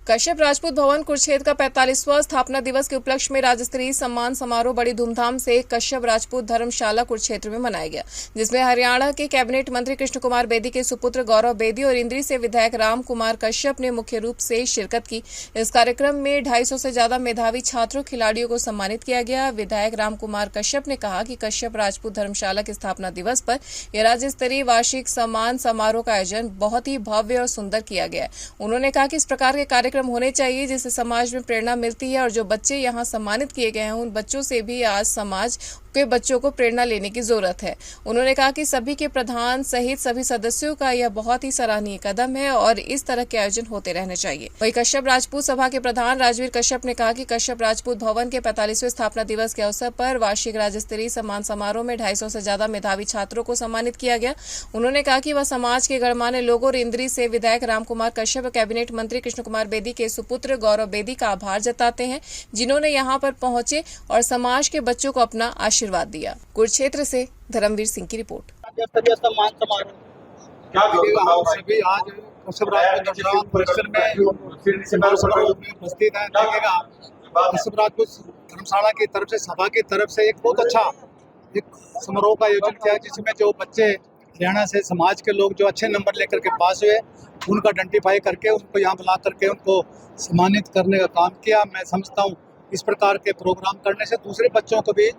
कश्यप राजपूत भवन कुरुक्षेत्र का 45वां स्थापना दिवस के उपलक्ष्य में राज्य स्तरीय सम्मान समारोह बड़ी धूमधाम से कश्यप राजपूत धर्मशाला कुरुक्षेत्र में मनाया गया, जिसमें हरियाणा के कैबिनेट मंत्री कृष्ण कुमार बेदी के सुपुत्र गौरव बेदी और इंद्री से विधायक राम कुमार कश्यप ने मुख्य रूप से शिरकत की। इस कार्यक्रम में 250 से ज्यादा मेधावी छात्रों खिलाड़ियों को सम्मानित किया गया। विधायक राम कुमार कश्यप ने कहा कि कश्यप राजपूत धर्मशाला के स्थापना दिवस पर यह राज्य स्तरीय वार्षिक सम्मान समारोह का आयोजन बहुत ही भव्य और सुंदर किया गया है। उन्होंने कहा कि इस प्रकार के कार्यक्रम होने चाहिए जिससे समाज में प्रेरणा मिलती है और जो बच्चे यहाँ सम्मानित किए गए हैं उन बच्चों से भी आज समाज के बच्चों को प्रेरणा लेने की जरूरत है। उन्होंने कहा कि सभी के प्रधान सहित सभी सदस्यों का यह बहुत ही सराहनीय कदम है और इस तरह के आयोजन होते रहने चाहिए। वहीं कश्यप राजपूत सभा के प्रधान राजवीर कश्यप ने कहा कि कश्यप राजपूत भवन के 45वें स्थापना दिवस के अवसर पर वार्षिक राज्य स्तरीय सम्मान समारोह में 250 से ज्यादा मेधावी छात्रों को सम्मानित किया गया। उन्होंने कहा कि वह समाज के गणमान्य लोगों और इंद्री से विधायक राम कुमार कश्यप और कैबिनेट मंत्री कृष्ण कुमार बेदी के सुपुत्र गौरव बेदी का आभार जताते हैं, जिन्होंने यहाँ पर पहुंचे और समाज के बच्चों को अपना आशीर्वाद दिया। कुरुक्षेत्र से धर्मवीर सिंह की रिपोर्ट। सम्मान समारोह सभी आज कश्यप राजपूत परिसर में उपस्थित है। देखिएगा कश्यप राजपूत धर्मशाला की तरफ से सभा की तरफ से एक बहुत अच्छा एक समारोह का आयोजन किया, जिसमें जो बच्चे हरियाणा से समाज के लोग जो अच्छे नंबर लेकर के पास हुए उनका आइडेंटिफाई करके उनको यहाँ बुला करके उनको सम्मानित करने का काम किया। मैं समझता हूँ इस प्रकार के प्रोग्राम करने से दूसरे बच्चों को भी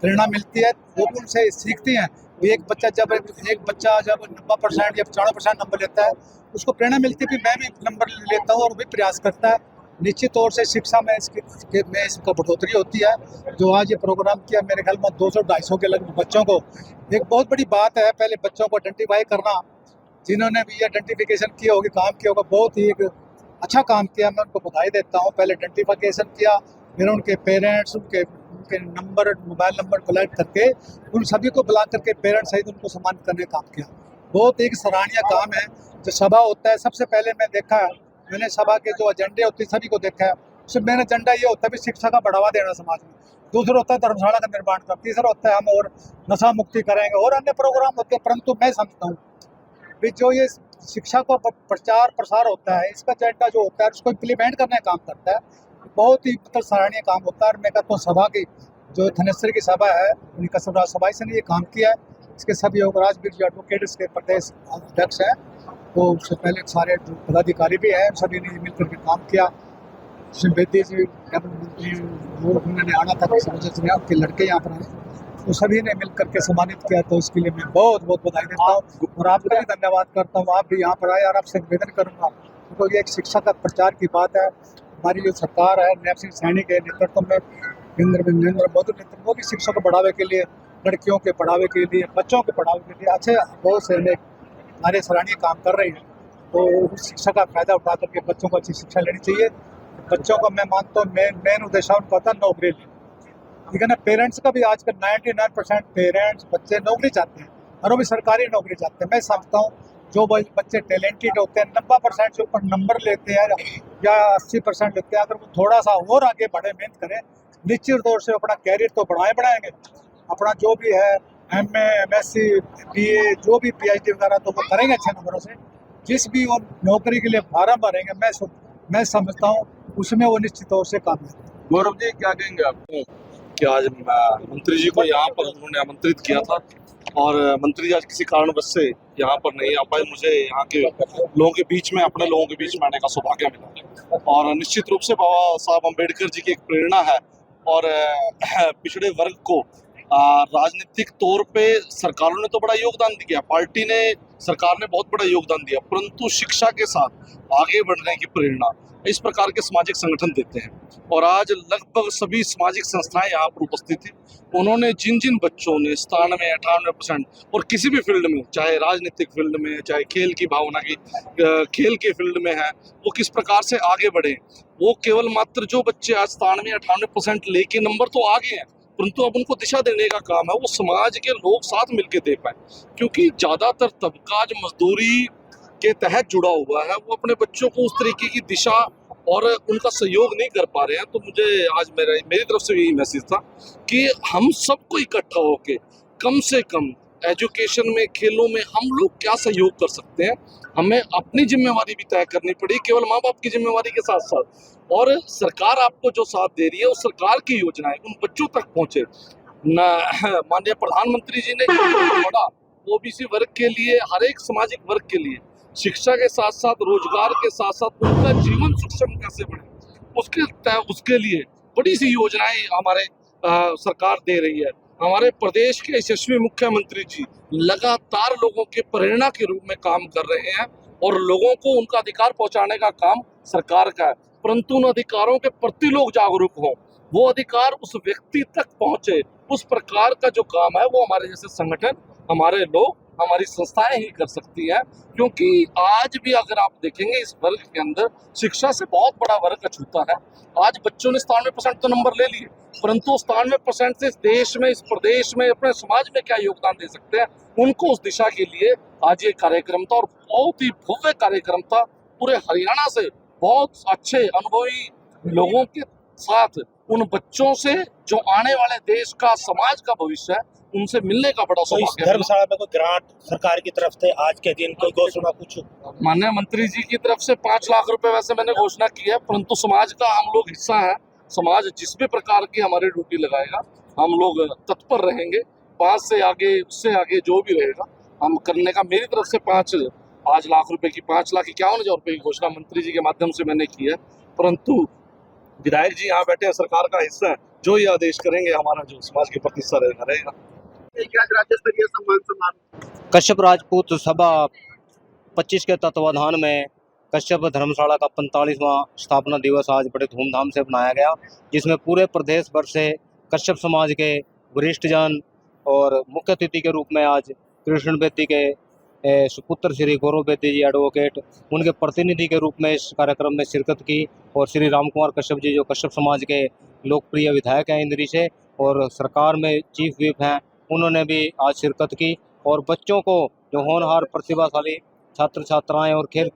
प्रेरणा मिलती है, वो उनसे सीखती हैं। एक बच्चा जब 90% या 95% नंबर लेता है उसको प्रेरणा मिलती है कि मैं भी नंबर लेता हूँ और भी प्रयास करता है। निश्चित तौर से शिक्षा में इसका बढ़ोतरी होती है। जो आज ये प्रोग्राम किया मेरे ख्याल में 200-250 के लगभग बच्चों को एक बहुत बड़ी बात है। पहले बच्चों को आइडेंटिफाई करना, जिन्होंने भी आइडेंटिफिकेशन किया होगी, काम किया होगा, बहुत ही एक अच्छा काम किया। मैं उनको बधाई देता हूँ। पहले आइडेंटिफिकेशन किया, फिर उनके पेरेंट्स उनके नंबर मोबाइल नंबर कलेक्ट करके उन सभी को बुला करके पेरेंट्स सहित उनको सम्मानित करने का काम किया। बहुत एक सराहनीय काम है। जो सभा होता है सबसे पहले मैंने सभा के जो एजेंडे होते हैं सभी को देखा है। उसमें मेरा एजेंडा ये होता है भी शिक्षा का बढ़ावा देना समाज में, दूसरा होता है धर्मशाला का निर्माण करना, तीसरा होता है हम और नशा मुक्ति करेंगे और अन्य प्रोग्राम होते हैं। परंतु मैं समझता हूँ भी जो ये शिक्षा का प्रचार प्रसार होता है, इसका एजेंडा जो होता है उसको इम्प्लीमेंट करने का काम करता है, बहुत ही सराहनीय काम होता है। और मैं कहता हूँ सभा की जो धनेश्वर की सभा है कश्यप राज सभा से ने ये काम किया है। इसके सभी राजवीर जी एडवोकेट इसके प्रदेश अध्यक्ष हैं, तो उससे पहले सारे पदाधिकारी भी हैं, सभी ने मिलकर के काम किया। श्री बेदी जी उन्होंने आना था किसी वजह से, आपके लड़के यहाँ पर आए तो सभी ने मिलकर के सम्मानित किया, तो इसके लिए मैं बहुत बहुत बधाई देता हूँ और आपका भी धन्यवाद करता हूँ। आप भी यहाँ पर आए और आपसे निवेदन करूँगा क्योंकि ये एक शिक्षा का प्रचार की बात है। हमारी जो सरकार है नैब सिंह सैनी के नेतृत्व में नरेंद्र मोदी नेतृत्व मोदी शिक्षा को बढ़ावे के लिए, लड़कियों के बढ़ावे के लिए, बच्चों के बढ़ावे के लिए अच्छे बहुत से हमारे सराहनीय काम कर रहे हैं। तो उस शिक्षा का फायदा उठा करके बच्चों को अच्छी शिक्षा लेनी चाहिए। बच्चों को मैं मानता हूँ मेन उद्देश्य उनका होता है नौकरी लेना, ठीक है ना। पेरेंट्स का भी आजकल 99% पेरेंट्स बच्चे नौकरी चाहते हैं और वो भी सरकारी नौकरी चाहते हैं। मैं समझता हूँ जो बच्चे टैलेंटेड होते हैं 90% से ऊपर नंबर लेते हैं या 80% लेते हैं, अगर वो थोड़ा सा और आगे बढ़े, मेहनत करें, निश्चित तौर से अपना कैरियर तो बढ़ाएंगे। अपना जो भी है MA MSc BA जो भी PhD वगैरह तो वो करेंगे अच्छे नंबरों से। जिस भी वो नौकरी के लिए फार्म भरेंगे मैं समझता हूँ उसमें वो निश्चित तौर से कामयाब। गौरव जी क्या कहेंगे आप कि आज मंत्री जी को यहाँ पर उन्होंने आमंत्रित किया था और मंत्री जी आज किसी कारणवश से यहाँ पर नहीं आ पाए। मुझे यहाँ के लोगों के बीच में, अपने लोगों के बीच में आने का सौभाग्य मिला और निश्चित रूप से बाबा साहब अम्बेडकर जी की एक प्रेरणा है और पिछड़े वर्ग को राजनीतिक तौर पे सरकारों ने तो बड़ा योगदान दिया, पार्टी ने, सरकार ने बहुत बड़ा योगदान दिया, परंतु शिक्षा के साथ आगे बढ़ने की प्रेरणा इस प्रकार के सामाजिक संगठन देते हैं। और आज लगभग सभी सामाजिक संस्थाएं यहाँ पर उपस्थित थी। उन्होंने जिन बच्चों ने 97-98% और किसी भी फील्ड में, चाहे राजनीतिक फील्ड में, चाहे खेल की भावना की खेल के फील्ड में है, वो किस प्रकार से आगे बढ़े। वो केवल मात्र जो बच्चे आज 97-98% लेके नंबर तो आगे हैं, परंतु अब उनको दिशा देने का काम है वो समाज के लोग साथ मिलकर दे पाए, क्योंकि ज़्यादातर तबका जो मजदूरी के तहत जुड़ा हुआ है वो अपने बच्चों को उस तरीके की दिशा और उनका सहयोग नहीं कर पा रहे हैं। तो मुझे आज मेरी तरफ से यही मैसेज था कि हम सबको इकट्ठा होके कम से कम एजुकेशन में, खेलों में हम लोग क्या सहयोग कर सकते हैं हमें अपनी जिम्मेवारी भी तय करनी पड़ी, केवल माँ बाप की जिम्मेवारी के साथ साथ। और सरकार आपको जो साथ दे रही है, उस सरकार की योजनाएं उन बच्चों तक पहुंचे। माननीय प्रधानमंत्री जी ने बड़ा ओबीसी वर्ग के लिए, हर एक सामाजिक वर्ग के लिए शिक्षा के साथ साथ रोजगार के साथ साथ उनका जीवन सुक्षम कैसे बढ़े, उसके लिए बड़ी सी योजनाएं हमारे सरकार दे रही है। हमारे प्रदेश के यशस्वी मुख्यमंत्री जी लगातार लोगों के प्रेरणा के रूप में काम कर रहे हैं और लोगों को उनका अधिकार पहुंचाने का काम सरकार का है, परंतु उन अधिकारों के प्रति लोग जागरूक हों, वो अधिकार उस व्यक्ति तक पहुंचे, उस प्रकार का जो काम है वो हमारे जैसे संगठन, हमारे लोग, हमारी संस्थाएं ही कर सकती हैं। क्योंकि आज भी अगर आप देखेंगे इस वर्ग के अंदर शिक्षा से बहुत बड़ा वर्ग अछूता है। आज बच्चों ने 97% तो नंबर ले लिए, परंतु 97% से इस देश में, इस प्रदेश में, अपने समाज में क्या योगदान दे सकते हैं, उनको उस दिशा के लिए आज ये कार्यक्रम था और बहुत ही भव्य कार्यक्रम था। पूरे हरियाणा से बहुत अच्छे अनुभवी लोगों के साथ उन बच्चों से जो आने वाले देश का, समाज का भविष्य है, उनसे मिलने का बड़ा तो इस सौभाग्य मिला। धर्मशाला में कोई ग्रांट सरकार की तरफ से आज के दिन कोई घोषणा कुछ? माननीय मंत्री जी की तरफ से 5 लाख रुपए वैसे मैंने घोषणा की है, परंतु समाज का हम लोग हिस्सा है। समाज जिस भी प्रकार की हमारी ड्यूटी लगाएगा, हम लोग तत्पर रहेंगे। 5 से आगे, उससे आगे जो भी रहेगा हम करने का, मेरी तरफ से 5 लाख रुपए की, 5,51,000 रुपए की घोषणा मंत्री जी के माध्यम से मैंने की है। परंतु विधायक जी यहाँ बैठे हैं, सरकार का हिस्सा है, जो ये आदेश करेंगे हमारा जो समाज के प्रति हिस्सा रहेगा। राज्य स्तरीय सम्मान समारोह कश्यप राजपूत सभा 25 के तत्वाधान में कश्यप धर्मशाला का 45वां स्थापना दिवस आज बड़े धूमधाम से मनाया गया, जिसमें पूरे प्रदेश भर से कश्यप समाज के वरिष्ठजन और मुख्य अतिथि के रूप में आज कृष्ण बेदी के सुपुत्र श्री गौरव बेदी जी एडवोकेट, उनके प्रतिनिधि के रूप में इस कार्यक्रम में शिरकत की। और श्री राम कुमार कश्यप जी जो कश्यप समाज के लोकप्रिय विधायक हैं इंद्री से और सरकार में चीफ व्हिप हैं, उन्होंने भी आज शिरकत की। और बच्चों को जो होनहार प्रतिभाशाली छात्र छात्राएं और खेल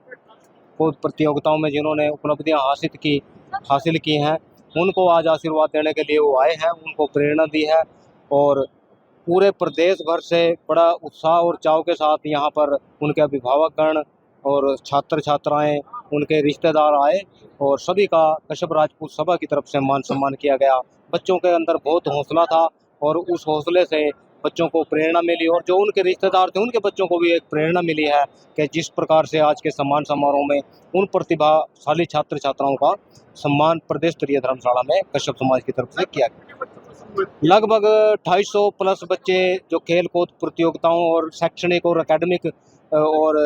कूद प्रतियोगिताओं में जिन्होंने उपलब्धियां हासिल की हैं, उनको आज आशीर्वाद देने के लिए वो आए हैं, उनको प्रेरणा दी है। और पूरे प्रदेश भर से बड़ा उत्साह और चाव के साथ यहाँ पर उनके अभिभावकगण और छात्र छात्राएं, उनके रिश्तेदार आए और सभी का कश्यप राजपूत सभा की तरफ से मान सम्मान किया गया। बच्चों के अंदर बहुत हौसला था और उस हौसले से बच्चों को प्रेरणा मिली और जो उनके रिश्तेदार थे उनके बच्चों को भी एक प्रेरणा मिली है कि जिस प्रकार से आज के सम्मान समारोह में उन प्रतिभाशाली छात्र छात्राओं का सम्मान प्रदेश स्तरीय धर्मशाला में कश्यप समाज की तरफ से किया गया। लगभग 250 प्लस बच्चे जो खेल कूद प्रतियोगिताओं और शैक्षणिक और एकेडमिक और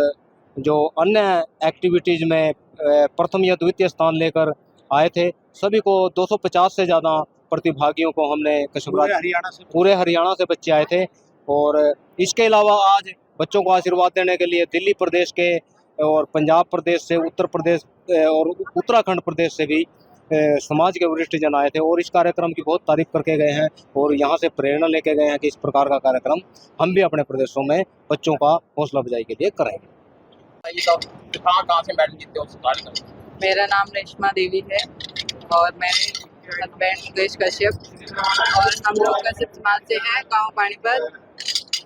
जो अन्य एक्टिविटीज़ में प्रथम या द्वितीय स्थान लेकर आए थे, सभी को 250 से ज़्यादा प्रतिभागियों को हमने पूरे हरियाणा से बच्चे आए थे। और इसके अलावा आज बच्चों को आशीर्वाद देने के लिए दिल्ली प्रदेश के और पंजाब प्रदेश से, उत्तर प्रदेश और उत्तराखंड प्रदेश से भी समाज के वरिष्ठ जन आए थे और इस कार्यक्रम की बहुत तारीफ करके गए हैं और यहाँ से प्रेरणा लेके गए हैं कि इस प्रकार का कार्यक्रम हम भी अपने प्रदेशों में बच्चों का हौसला अफजाई के लिए करेंगे। कहाँ से मेडल जीतते हो? मेरा नाम रेशमा देवी है और मेरे हस्बैंड मुकेश कश्यप और हम लोग कश्यप समाज से हैं। गाँव पानीपत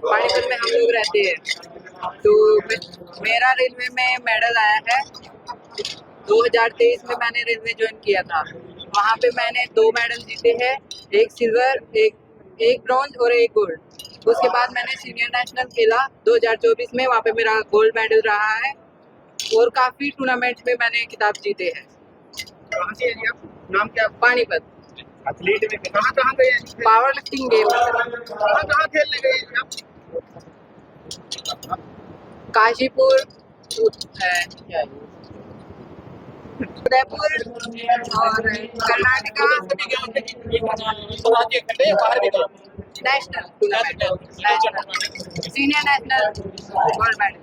में हम लोग रहते हैं। तो मेरा रेलवे में मेडल आया है। 2023 में मैंने रेलवे ज्वाइन किया था। वहाँ पे मैंने 2 मेडल जीते हैं, एक सिल्वर, एक ब्रॉन्ज और एक गोल्ड। उसके बाद मैंने सीनियर नेशनल खेला 2024 में, वहाँ पे मेरा गोल्ड मेडल रहा है और काफ़ी टूर्नामेंट में मैंने खिताब जीते हैं। कहाँ से हैं आप? नाम क्या? पानीपत। एथलीट में कहाँ गए? Power lifting game. कहाँ खेलने गए आप? काशीपुर, उदयपुर और Karnataka. National tournament, senior national gold medal.